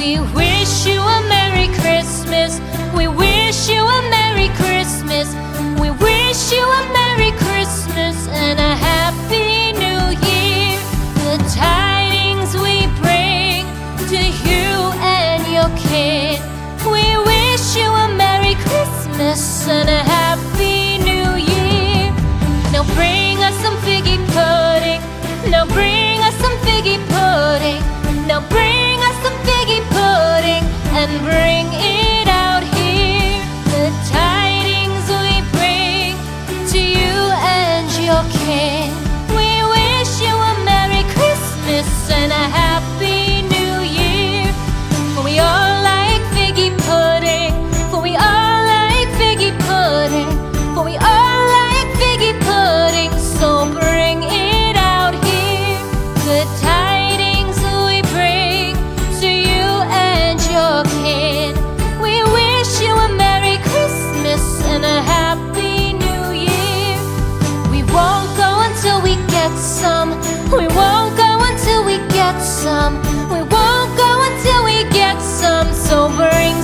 We wish you a Merry Christmas. We wish you a Merry Christmas. We wish you a Merry Christmas and a Happy New Year. The tidings we bring to you and your kid. We wish you a Merry Christmas and a Happy New Year. Now bring us some figgy pudding. Now bring us some figgy pudding. Now bring us some figgy pudding and bring it out here. The tidings we bring to you and your kin. We wish you a Merry Christmas and a Happy New Year. For we all like figgy pudding. For we all like figgy pudding. For we all like figgy pudding. So bring it out here. The tidings we bring to you and your kin. We wish you a Merry Christmas and a Happy New Year. We won't go until we get some. We won't go until we get some. We won't go until we get some. So bring